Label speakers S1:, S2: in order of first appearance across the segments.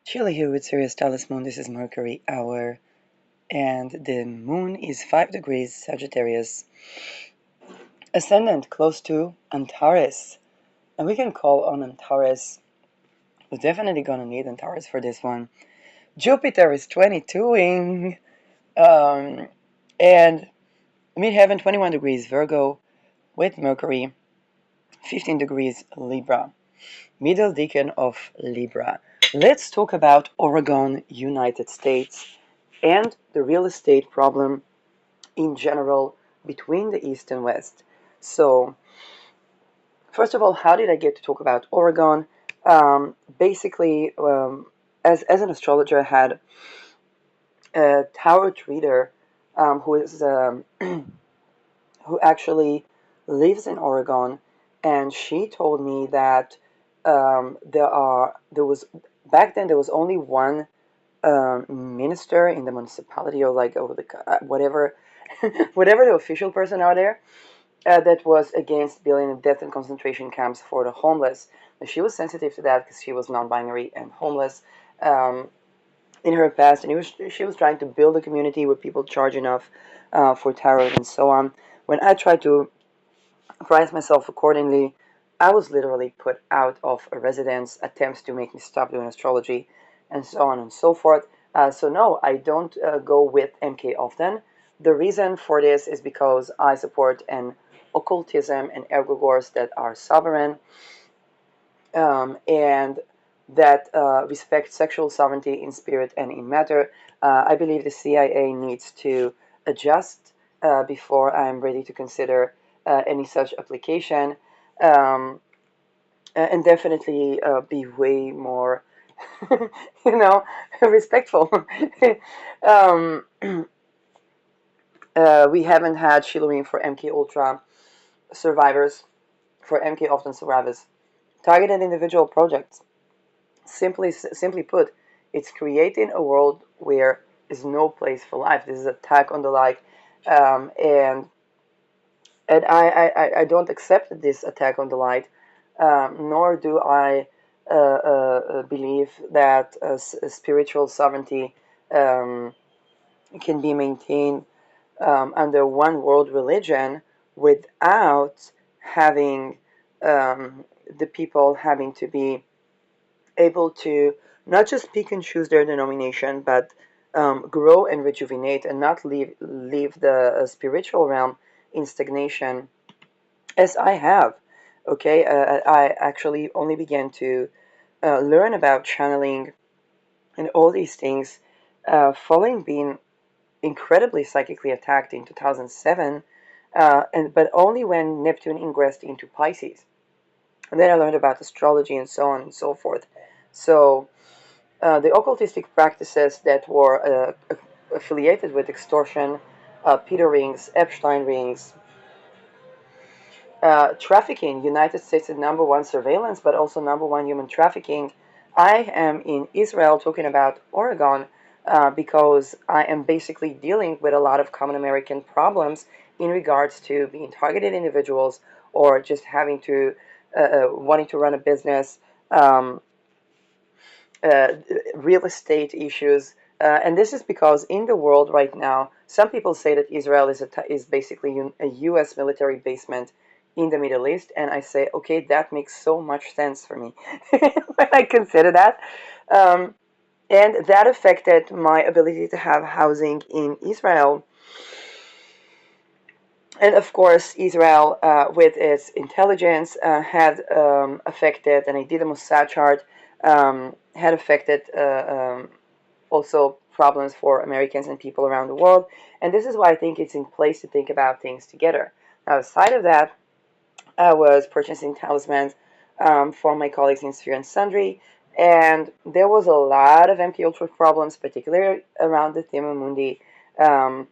S1: Chilly here with Sirius Dallas Moon. This is Mercury hour, and the moon is 5 degrees Sagittarius, ascendant close to Antares. And we can call on Antares. We're definitely gonna need Antares for this one. Jupiter is 22ing, and midheaven 21 degrees Virgo with Mercury, 15 degrees Libra, middle decan of Libra. Let's talk about Oregon, United States, and the real estate problem in general between the East and West. So, first of all, how did I get to talk about Oregon? Basically, as an astrologer, I had a tarot reader who is who actually lives in Oregon, and she told me that there was back then there was only one minister in the municipality, or like over the whatever whatever the official person out there, that was against building death and concentration camps for the homeless. And she was sensitive to that because she was non-binary and homeless in her past, and she was trying to build a community where people charge enough for tarot and so on. When I tried to price myself accordingly, I was literally put out of a residence, attempts to make me stop doing astrology, and so on and so forth. So no, I don't go with MK often. The reason for this is because I support an occultism and egregores that are sovereign, and that respect sexual sovereignty in spirit and in matter. I believe the CIA needs to adjust before I'm ready to consider any such application, um, and definitely be way more, you know, respectful. um, we haven't had Shillowing for MK Ultra survivors, for MK often survivors. Targeted individual projects. Simply put, it's creating a world where is no place for life. This is an attack on the life, and I don't accept this attack on the light, nor do I believe that spiritual sovereignty um, can be maintained under one world religion without having the people having to be able to not just pick and choose their denomination, but grow and rejuvenate and not leave the spiritual realm in stagnation, as I have. Okay, I actually only began to learn about channeling and all these things following being incredibly psychically attacked in 2007, and but only when Neptune ingressed into Pisces. And then I learned about astrology and so on and so forth. So the occultistic practices that were affiliated with extortion, Peter rings, Epstein rings, trafficking. United States is number one surveillance, but also number one human trafficking. I am in Israel talking about Oregon because I am basically dealing with a lot of common American problems in regards to being targeted individuals or just having to wanting to run a business. Um, uh, Real estate issues. And this is because in the world right now, some people say that Israel is basically a U.S. military basement in the Middle East, and I say, okay, that makes so much sense for me when I consider that. Um, and that affected my ability to have housing in Israel. And of course, Israel, with its intelligence, had affected, and I did a Mossad chart, had affected also problems for Americans and people around the world. And this is why I think it's in place to think about things together. Now, aside of that, I was purchasing talismans for my colleagues in Sphere and Sundry, and there was a lot of MK Ultra problems, particularly around the Thema Mundi. Um,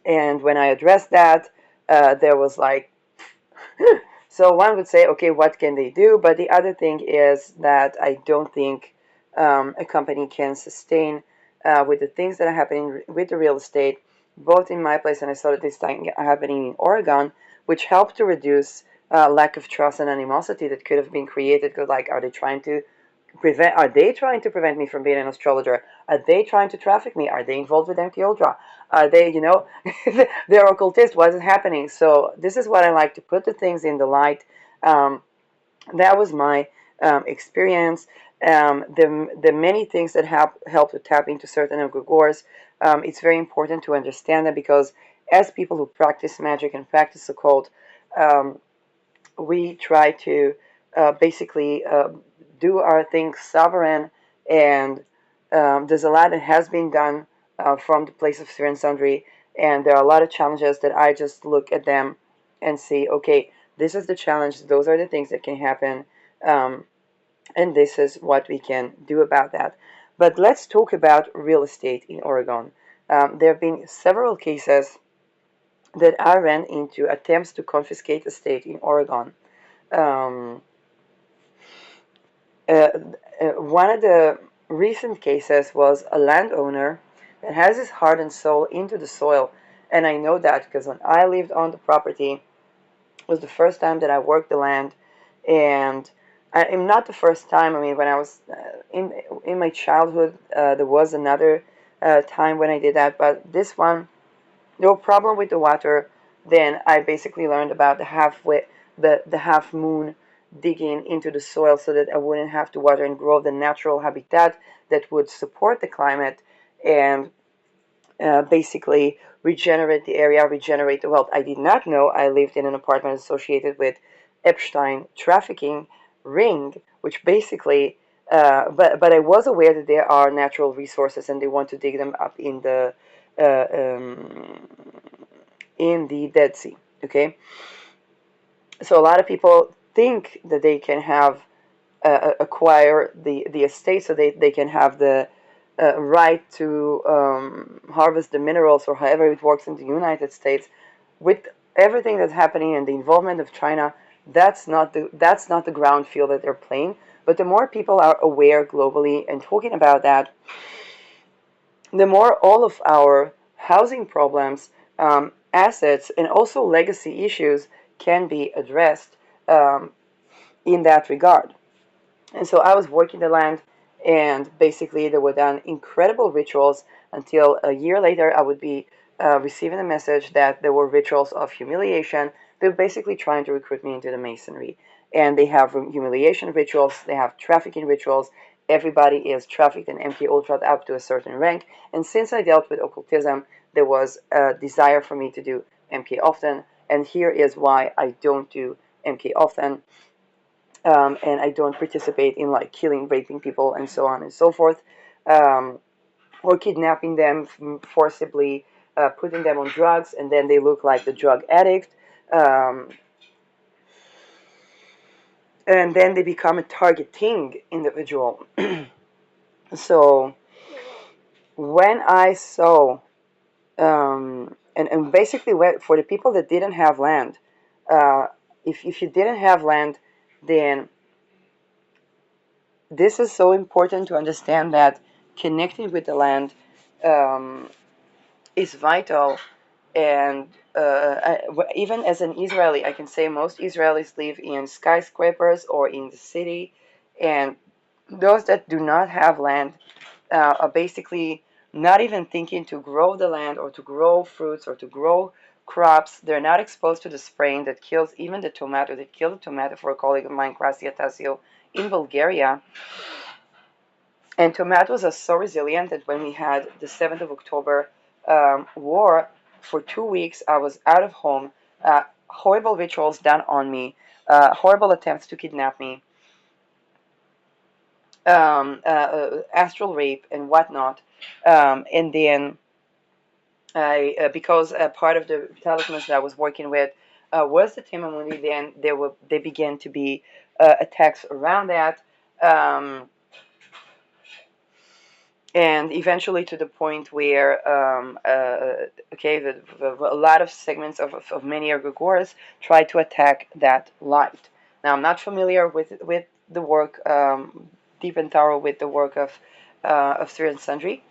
S1: and when I addressed that, there was like, so one would say, okay, what can they do? But the other thing is that I don't think a company can sustain with the things that are happening with the real estate, both in my place and I saw that this thing happening in Oregon, which helped to reduce lack of trust and animosity that could have been created. Because, like, are they trying to Are they trying to prevent me from being an astrologer? Are they trying to traffic me? Are they involved with MK Ultra? Are they, they're occultists? What is happening? So this is what I like to put the things in the light. That was my experience. The many things that help to tap into certain egregores. It's very important to understand that, because as people who practice magic and practice occult, um, we try to basically do our things sovereign, and there's a lot that has been done from the place of Sir and Sundry, and there are a lot of challenges that I just look at them and see, okay, this is the challenge, those are the things that can happen, um, and this is what we can do about that. But let's talk about real estate in Oregon. There have been several cases that I ran into attempts to confiscate estate in Oregon. Um, uh, One of the recent cases was a landowner that has his heart and soul into the soil, and I know that because when I lived on the property, it was the first time that I worked the land, and I'm not the first time. I mean, when I was in my childhood, there was another time when I did that, but this one, no problem with the water. Then I basically learned about the half moon digging into the soil so that I wouldn't have to water and grow the natural habitat that would support the climate and basically regenerate the area, regenerate the wealth. I did not know I lived in an apartment associated with Epstein trafficking ring, which basically, but I was aware that there are natural resources and they want to dig them up uh, um, in the Dead Sea. Okay, so a lot of people think that they can have acquire the estate, so they can have the right to harvest the minerals, or however it works in the United States. With everything that's happening and the involvement of China, that's not the ground field that they're playing. But the more people are aware globally and talking about that, the more all of our housing problems, assets, and also legacy issues can be addressed in that regard. And so I was working the land, and basically there were done incredible rituals until a year later I would be receiving a message that there were rituals of humiliation. They're basically trying to recruit me into the masonry. And they have humiliation rituals, they have trafficking rituals. Everybody is trafficked and MK Ultra up to a certain rank. And since I dealt with occultism, there was a desire for me to do MK often. And here is why I don't do MK often, and I don't participate in like killing, raping people, and so on and so forth, um, or kidnapping them, forcibly putting them on drugs, and then they look like the drug addict, um, and then they become a targeting individual. So when I saw, and basically for the people that didn't have land, uh, if you didn't have land, then this is so important to understand that connecting with the land um, is vital. And even as an Israeli, I can say most Israelis live in skyscrapers or in the city, and those that do not have land are basically not even thinking to grow the land or to grow fruits or to grow crops. They're not exposed to the spraying that kills even the tomato. That killed a tomato for a colleague of mine, Krasia Tasio, in Bulgaria. And tomatoes are so resilient that when we had the 7th of October war, for 2 weeks I was out of home, horrible rituals done on me, horrible attempts to kidnap me, astral rape and whatnot. And then because part of the talismans that I was working with was the Timamundi, then they began to be attacks around that. Um, and eventually to the point where okay, a lot of segments of many egregores try to attack that light. Now I'm not familiar with the work deep and thorough with the work of Sir and Sundry,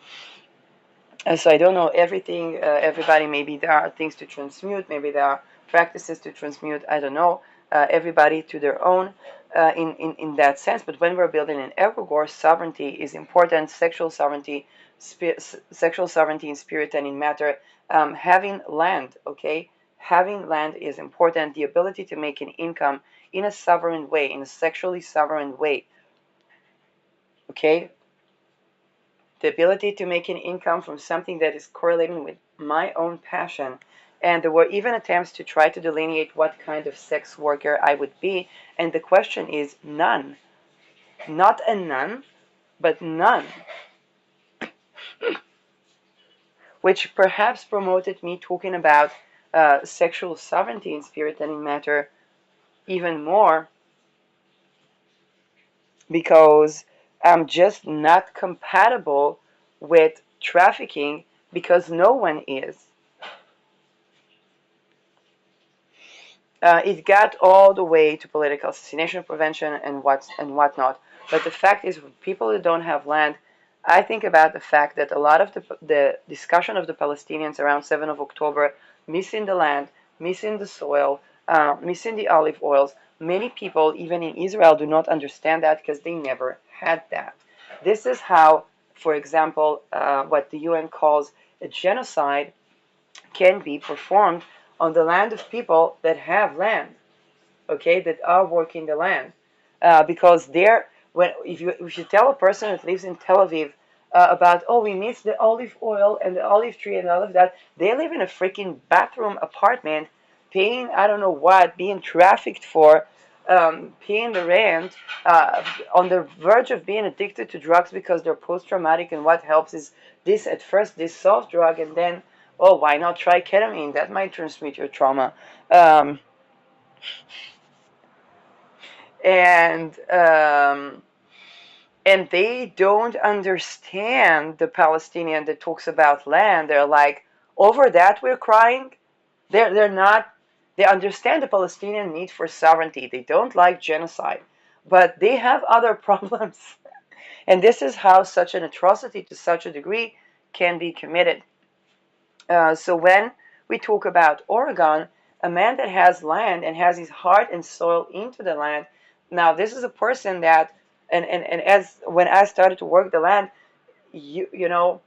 S1: so I don't know everything. Everybody, maybe there are things to transmute, maybe there are practices to transmute, I don't know. Everybody to their own. in that sense. But when we're building an egregore, sovereignty is important. Sexual sovereignty in spirit and in matter. Having land, okay, having land is important. The ability to make an income in a sovereign way, in a sexually sovereign way, okay. The ability to make an income from something that is correlating with my own passion. And there were even attempts to try to delineate what kind of sex worker I would be. And the question is none. Not a none, but none. Which perhaps promoted me talking about sexual sovereignty in spirit and in matter even more, because I'm just not compatible with trafficking, because no one is. It got all the way to political assassination prevention and whatnot. But the fact is, with people who don't have land, I think about the fact that a lot of the discussion of the Palestinians around 7th of October, missing the land, missing the soil, missing the olive oils. Many people, even in Israel, do not understand that because they never had that. This is how, for example, what the UN calls a genocide can be performed on the land of people that have land, okay, that are working the land, because they're when if you tell a person that lives in Tel Aviv about, oh, we miss the olive oil and the olive tree and all of that, they live in a freaking bathroom apartment, paying I don't know what, being trafficked for, paying the rent, on the verge of being addicted to drugs because they're post-traumatic, and what helps is this at first, this soft drug, and then, oh, why not try ketamine? That might transmit your trauma. Um, and um, and they don't understand the Palestinian that talks about land. They're like, over that we're crying. They're not. They understand the Palestinian need for sovereignty. They don't like genocide, but they have other problems. And this is how such an atrocity to such a degree can be committed. So when we talk about Oregon, a man that has land and has his heart and soul into the land. Now, this is a person that, and as when I started to work the land, you know,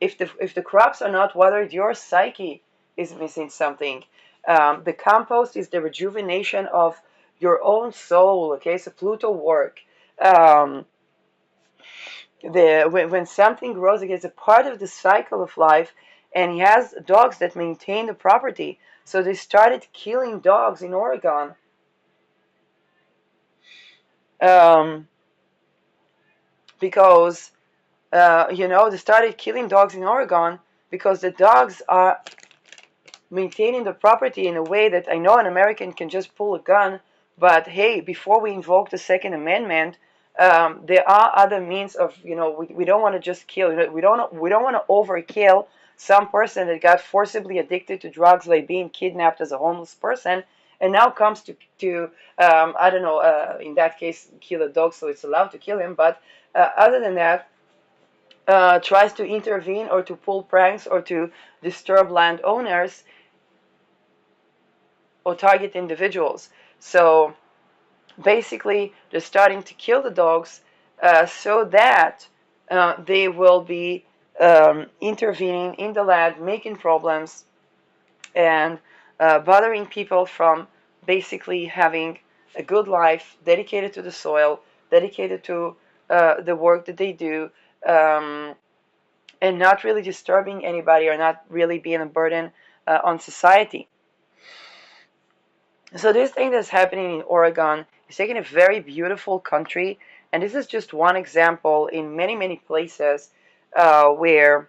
S1: if the crops are not watered, your psyche is missing something. The compost is the rejuvenation of your own soul. Okay, so Pluto work. Um, when something grows, it's a part of the cycle of life, and he has dogs that maintain the property. So they started killing dogs in Oregon, um, because they started killing dogs in Oregon because the dogs are maintaining the property in a way that I know an American can just pull a gun, but hey, before we invoke the Second Amendment, there are other means of, we don't want to just kill. We don't want to overkill some person that got forcibly addicted to drugs, like being kidnapped as a homeless person, and now comes to I don't know, in that case, kill a dog, so it's allowed to kill him. But other than that, tries to intervene or to pull pranks or to disturb landowners or target individuals. So basically, they're starting to kill the dogs so that they will be intervening in the land, making problems, and bothering people from basically having a good life dedicated to the soil, dedicated to the work that they do, um, and not really disturbing anybody or not really being a burden on society. So this thing that's happening in Oregon is taking a very beautiful country, and this is just one example in many, many places where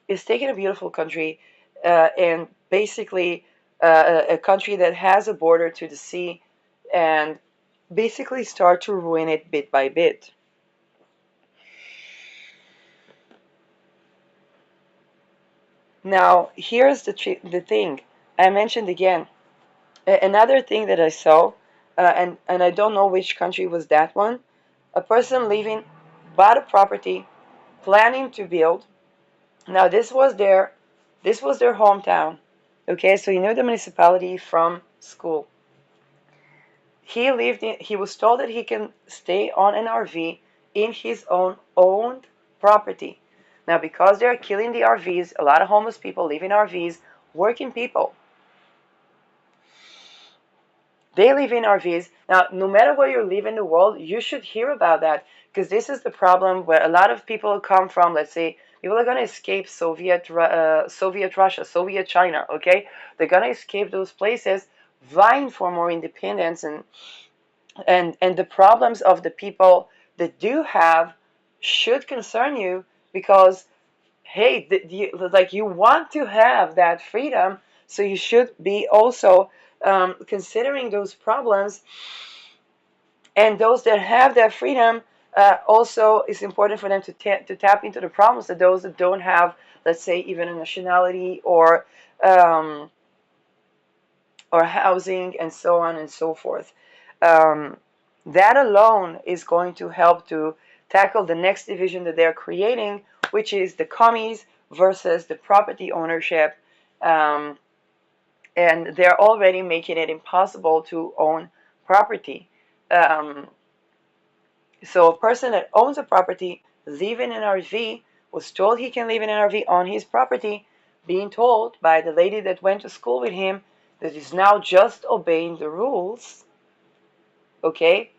S1: it's taking a beautiful country and basically a country that has a border to the sea, and basically start to ruin it bit by bit. Now, here's the thing. I mentioned again, another thing that I saw, and I don't know which country was that one. A person living, bought a property, planning to build. Now this was their hometown. Okay, so you know the municipality from school. He was told that he can stay on an RV in his own owned property. Now, because they're killing the RVs, a lot of homeless people live in RVs, working people. They live in RVs. Now, no matter where you live in the world, you should hear about that, because this is the problem where a lot of people come from. Let's say people are going to escape Soviet Russia, Soviet China, okay? They're going to escape those places, vying for more independence, and the problems of the people that do have should concern you, because hey, like, you want to have that freedom, so you should be also considering those problems. And those that have that freedom, also it's important for them to tap into the problems that those that don't have, let's say, even a nationality um, or housing and so on and so forth. Um, that alone is going to help to tackle the next division that they're creating, which is the commies versus the property ownership. Um, and they're already making it impossible to own property. Um, so a person that owns a property, living in an RV, was told he can live in an RV on his property, being told by the lady that went to school with him that he's now just obeying the rules. Okay?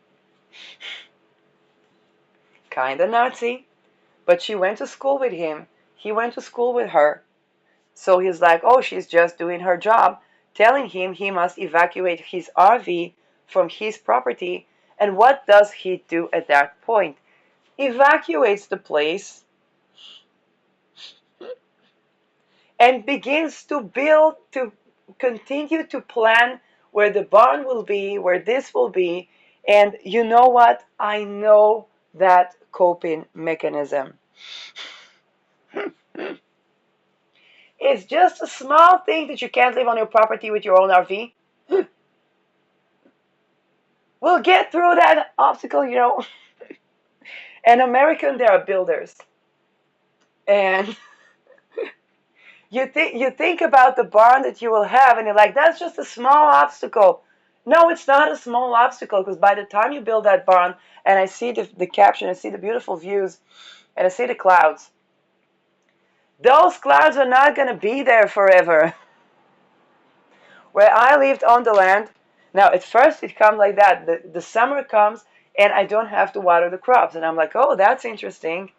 S1: Kinda Nazi, but she went to school with him. He went to school with her. So he's like, oh, she's just doing her job, telling him he must evacuate his RV from his property. And what does he do at that point? Evacuates the place and begins to build, to continue to plan where the barn will be, where this will be. And you know what? I know that coping mechanism. It's just a small thing that you can't live on your property with your own RV. We'll get through that obstacle. And American, they are builders. And you think about the barn that you will have, and you're like, that's just a small obstacle. No, it's not a small obstacle, because by the time you build that barn, and I see the caption, I see the beautiful views, and I see the clouds. Those clouds are not going to be there forever. Where I lived on the land, now at first it comes like that. The summer comes, and I don't have to water the crops. And I'm like, oh, that's interesting.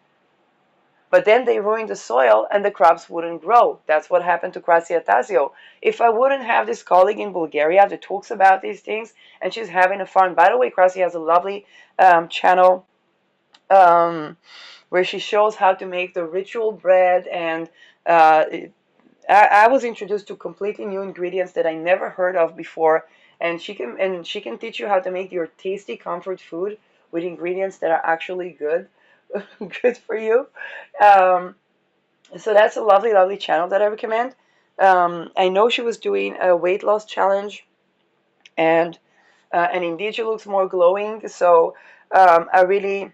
S1: But then they ruined the soil and the crops wouldn't grow. That's what happened to Krasia Tasio. If I wouldn't have this colleague in Bulgaria that talks about these things, and she's having a farm. By the way, Krasia has a lovely channel where she shows how to make the ritual bread. And I was introduced to completely new ingredients that I never heard of before. And she can teach you how to make your tasty comfort food with ingredients that are actually good. Good for you. Um, so that's a lovely, lovely channel that I recommend. I know she was doing a weight loss challenge, and indeed she looks more glowing. So I really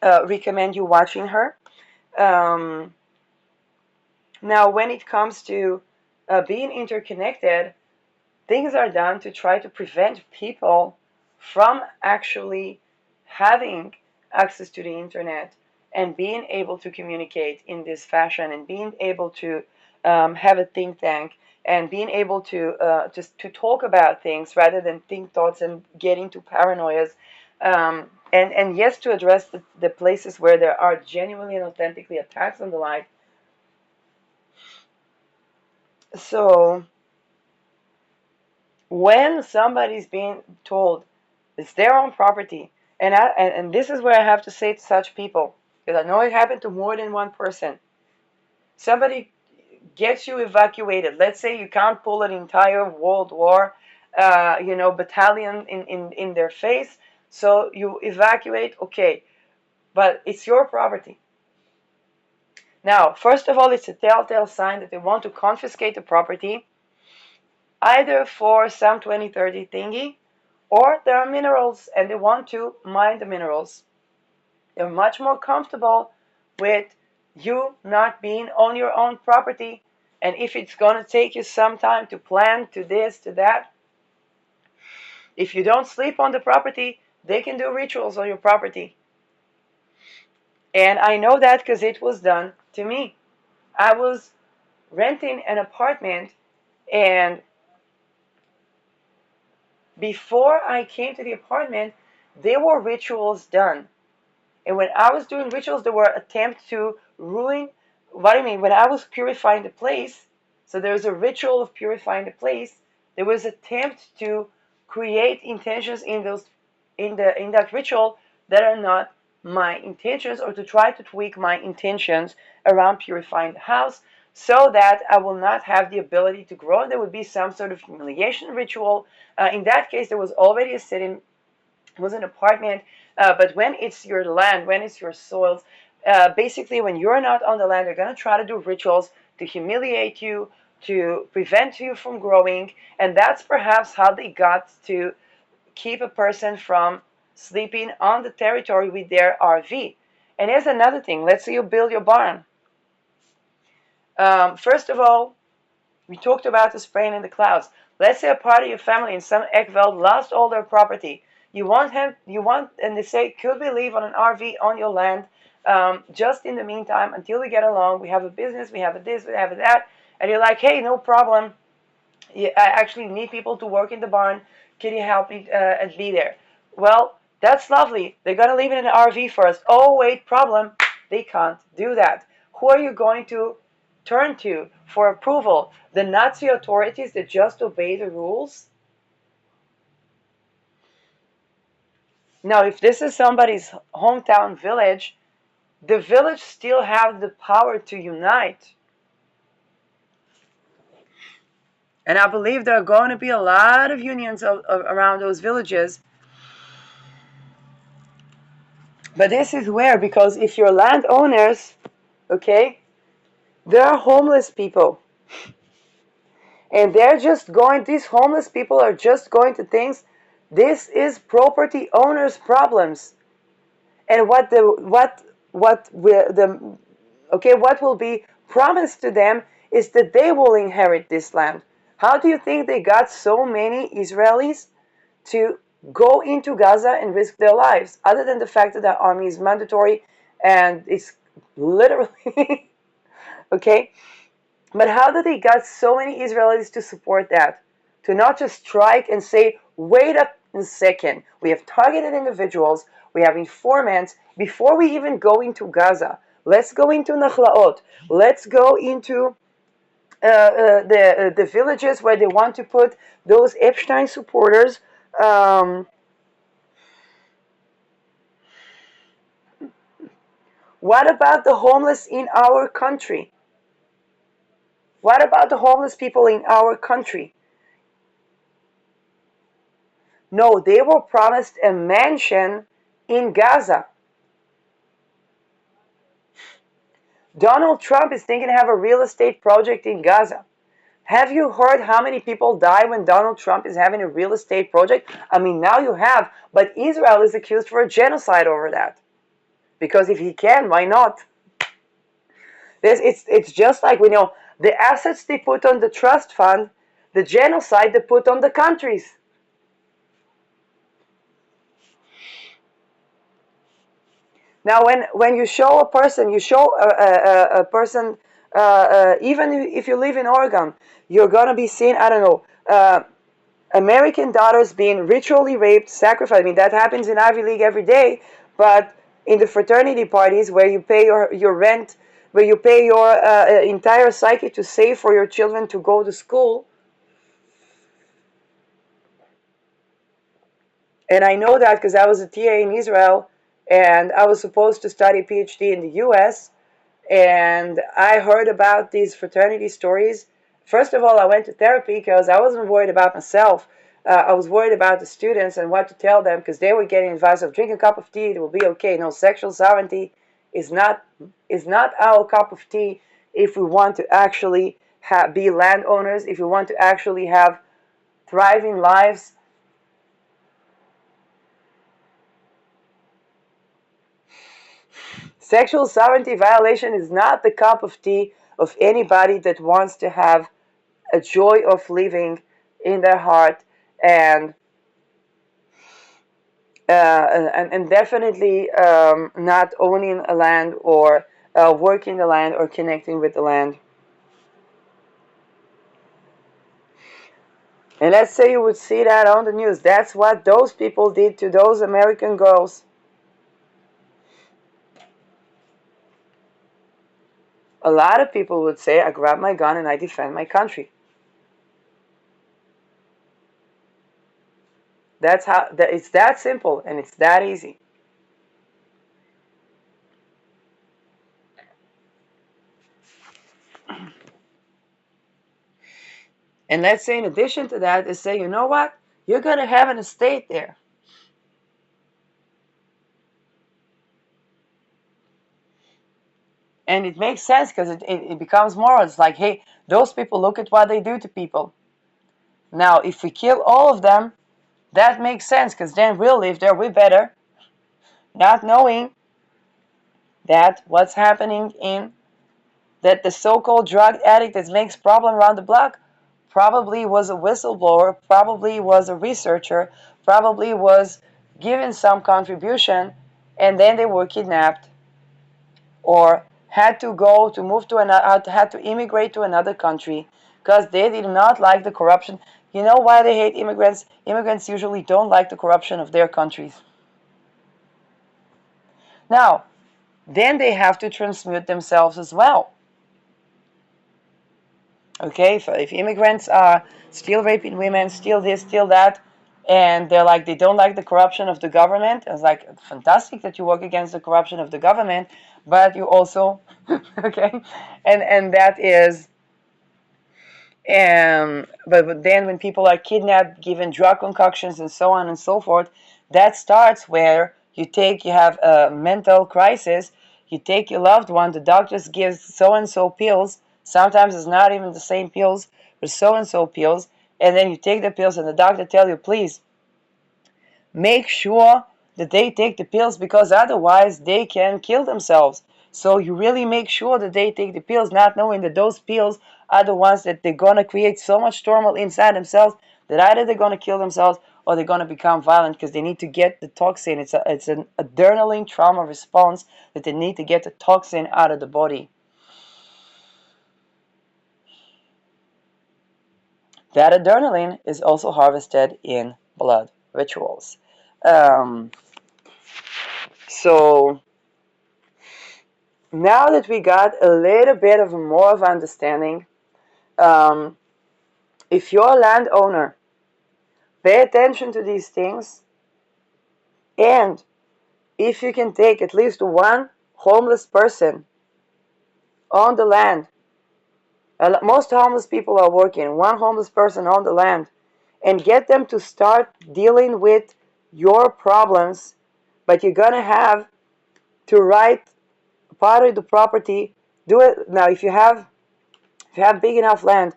S1: recommend you watching her. Um, Now, when it comes to being interconnected, things are done to try to prevent people from actually having access to the internet and being able to communicate in this fashion, and being able to have a think tank, and being able to just to talk about things rather than think thoughts and get into paranoias. And yes, to address the places where there are genuinely and authentically attacks on the line. So when somebody's being told it's their own property, and this is where I have to say to such people, because I know it happened to more than one person. Somebody gets you evacuated. Let's say you can't pull an entire World War, battalion in their face, so you evacuate. Okay, but it's your property. Now, first of all, it's a telltale sign that they want to confiscate the property, either for some 2030 thingy, or there are minerals and they want to mine the minerals. They're much more comfortable with you not being on your own property. And if it's going to take you some time to plan, to this, to that, If you don't sleep on the property, they can do rituals on your property. And I know that because it was done to me. I was renting an apartment, and before I came to the apartment, there were rituals done. And when I was doing rituals, there were attempts to ruin. What I mean, when I was purifying the place, so there was a ritual of purifying the place. There was attempt to create intentions in those, in that ritual that are not my intentions, or to try to tweak my intentions around purifying the house, so that I will not have the ability to grow. There would be some sort of humiliation ritual. In that case, there was already a sitting, it was an apartment, but when it's your land, when it's your soils, basically when you're not on the land, they're going to try to do rituals to humiliate you, to prevent you from growing, and that's perhaps how they got to keep a person from sleeping on the territory with their RV. And here's another thing. Let's say you build your barn. First of all, we talked about the spraying in the clouds. Let's say a part of your family in some Ekveld lost all their property. And they say, could we live on an RV on your land, just in the meantime, until we get along? We have a business, we have a this, we have a that. And you're like, hey, no problem. I actually need people to work in the barn. Can you help me and be there? Well, that's lovely. They're going to live in an RV first. Oh, wait, problem. They can't do that. Who are you going to turn to for approval? The Nazi authorities that just obey the rules? Now, if this is somebody's hometown village, the village still has the power to unite. And I believe there are going to be a lot of unions around those villages. But this is where, because if you're landowners, okay, there are homeless people. And they're just going, these homeless people are just going to things, this is property owners' problems. And what will be promised to them is that they will inherit this land. How do you think they got so many Israelis to go into Gaza and risk their lives, other than the fact that the army is mandatory and it's literally okay? But how did they got so many Israelis to support that? To not just strike and say, wait a second, we have targeted individuals, we have informants, before we even go into Gaza, let's go into Nachlaot, let's go into the villages where they want to put those Epstein supporters. What about the homeless in our country? What about the homeless people in our country? No, they were promised a mansion in Gaza. Donald Trump is thinking to have a real estate project in Gaza. Have you heard how many people die when Donald Trump is having a real estate project? I mean, now you have, but Israel is accused for a genocide over that. Because if he can, why not? It's just like we know the assets they put on the trust fund, the genocide they put on the countries. Now, when you show a person, a person, even if you live in Oregon, you're going to be seeing, I don't know, American daughters being ritually raped, sacrificed. I mean, that happens in Ivy League every day, but in the fraternity parties where you pay your rent, where you pay your entire psyche to save for your children to go to school. And I know that because I was a TA in Israel, and I was supposed to study a PhD in the US, and I heard about these fraternity stories. First of all, I went to therapy because I wasn't worried about myself. I was worried about the students and what to tell them, because they were getting advice of drink a cup of tea, it will be okay. No, sexual sovereignty is not our cup of tea if we want to actually be landowners, if we want to actually have thriving lives. Sexual sovereignty violation is not the cup of tea of anybody that wants to have a joy of living in their heart and and definitely not owning a land or working the land or connecting with the land. And let's say you would see that on the news. That's what those people did to those American girls. A lot of people would say, I grab my gun and I defend my country. That's how, it's that simple and it's that easy. And let's say in addition to that, they say, you know what? You're going to have an estate there. And it makes sense because it becomes moral. It's like, hey, those people, look at what they do to people. Now, if we kill all of them, that makes sense because then we'll live there, we better, not knowing that what's happening in that the so-called drug addict that makes problem around the block probably was a whistleblower, probably was a researcher, probably was given some contribution, and then they were kidnapped or had to go to move to another, had to immigrate to another country because they did not like the corruption. You know why they hate immigrants? Immigrants usually don't like the corruption of their countries. Now, then they have to transmute themselves as well. Okay, if immigrants are still raping women, still this, still that, and they're like, they don't like the corruption of the government, it's like, fantastic that you work against the corruption of the government, but you also, okay, and that is, but then when people are kidnapped, given drug concoctions and so on and so forth, that starts where you have a mental crisis, you take your loved one, the doctors give so and so pills, sometimes it's not even the same pills, but so and so pills, and then you take the pills and the doctor tells you, please make sure that they take the pills because otherwise they can kill themselves. So you really make sure that they take the pills, not knowing that those pills are the ones that they're going to create so much turmoil inside themselves that either they're going to kill themselves or they're going to become violent because they need to get the toxin. It's an adrenaline trauma response that they need to get the toxin out of the body. That adrenaline is also harvested in blood rituals. Um, so now that we got a little bit of more of understanding, um, if you're a landowner, pay attention to these things, and if you can take at least one homeless person on the land, most homeless people are working, one homeless person on the land, and get them to start dealing with your problems, but you're gonna have to write part of the property. Do it now. If you have big enough land,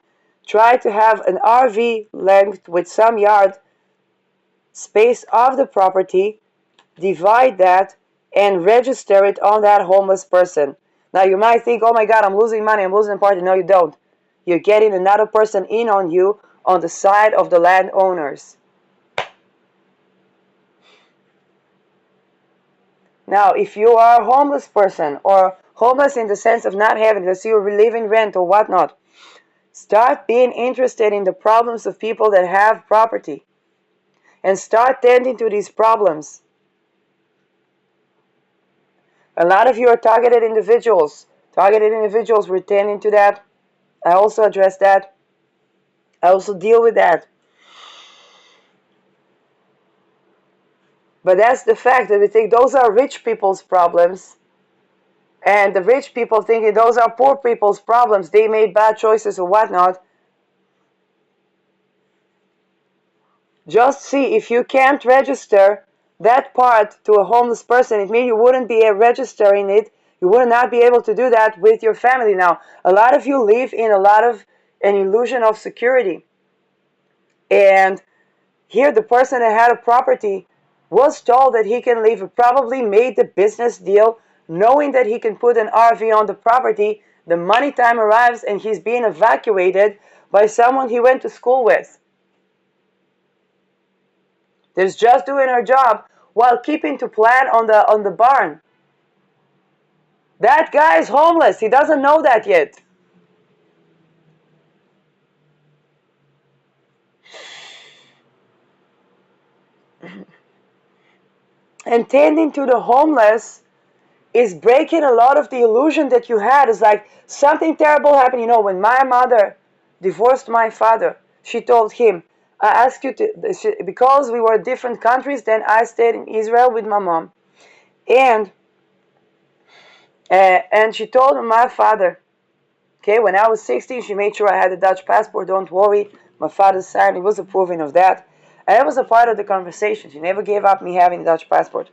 S1: try to have an RV length with some yard space of the property, divide that, and register it on that homeless person. Now you might think, oh my God, I'm losing money, I'm losing party. No, you don't. You're getting another person in on you on the side of the landowners. Now, if you are a homeless person, or homeless in the sense of not having, because you're living rent or whatnot, start being interested in the problems of people that have property and start tending to these problems. A lot of you are targeted individuals. Targeted individuals, we're tending to that. I also address that. I also deal with that. But that's the fact that we think those are rich people's problems. And the rich people thinking those are poor people's problems. They made bad choices or whatnot. Just see, if you can't register that part to a homeless person, it means you wouldn't be registering it. You would not be able to do that with your family. Now, a lot of you live in an illusion of security. And here the person that had a property was told that he can leave, probably made the business deal knowing that he can put an RV on the property. The money time arrives and he's being evacuated by someone he went to school with. That's just doing her job, while keeping to plan on the barn. That guy is homeless. He doesn't know that yet. And tending to the homeless is breaking a lot of the illusion that you had. It's like something terrible happened. You know, when my mother divorced my father, she told him, I asked you to, because we were different countries, then I stayed in Israel with my mom. And and she told my father, okay, when I was 16, she made sure I had a Dutch passport. Don't worry. My father signed. He was approving of that. And that was a part of the conversation. She never gave up me having a Dutch passport.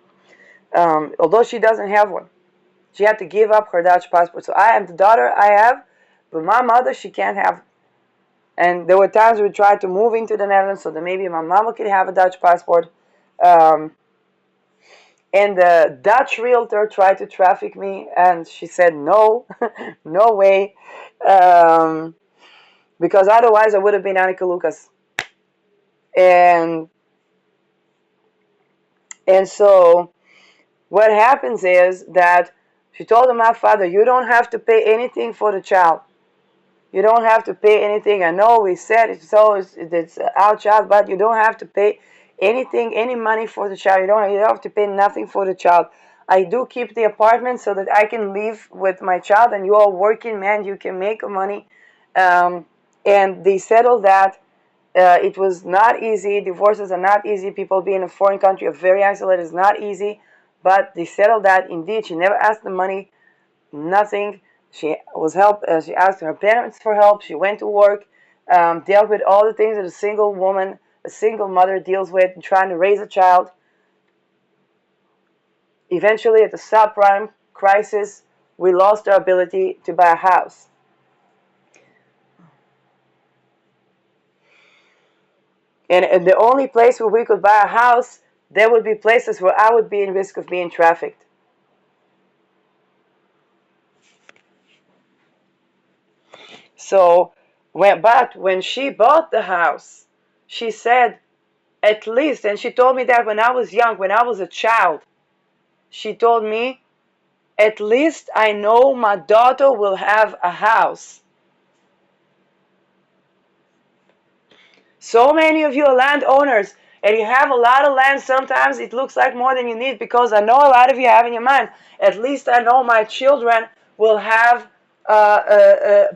S1: Although she doesn't have one. She had to give up her Dutch passport. So I am the daughter I have, but my mother, she can't have. And there were times we tried to move into the Netherlands so that maybe my mama could have a Dutch passport. Um, and the Dutch realtor tried to traffic me, and she said no, no way, because otherwise I would have been Annika Lucas. And so what happens is that she told my father, you don't have to pay anything for the child. You don't have to pay anything. I know we said it's our child, but you don't have to pay anything, any money for the child. You don't have to pay nothing for the child. I do keep the apartment so that I can live with my child, and you are working man, you can make money. And they settled that. It was not easy. Divorces are not easy. People being in a foreign country are very isolated. It's not easy. But they settled that. Indeed, she never asked the money. Nothing. She was help. She asked her parents for help. She went to work, dealt with all the things that a single woman, a single mother deals with in trying to raise a child. Eventually, at the subprime crisis, we lost our ability to buy a house. And the only place where we could buy a house, there would be places where I would be in risk of being trafficked. So, when she bought the house, she said, at least, and she told me that when I was young, when I was a child, she told me, at least I know my daughter will have a house. So many of you are landowners, and you have a lot of land. Sometimes it looks like more than you need, because I know a lot of you have in your mind, at least I know my children will have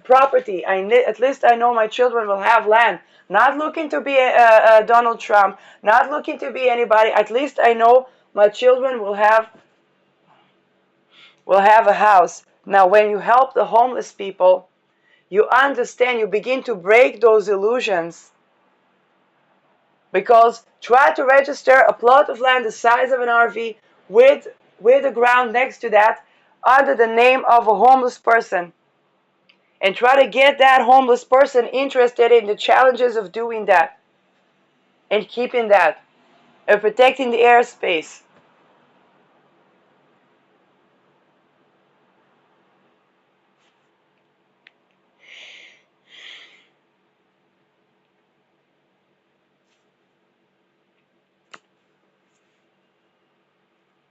S1: property. At least I know my children will have land. Not looking to be a Donald Trump, not looking to be anybody. At least I know my children will have a house. Now, when you help the homeless people, you understand, you begin to break those illusions. Because try to register a plot of land the size of an RV with the ground next to that under the name of a homeless person. And try to get that homeless person interested in the challenges of doing that and keeping that and protecting the airspace.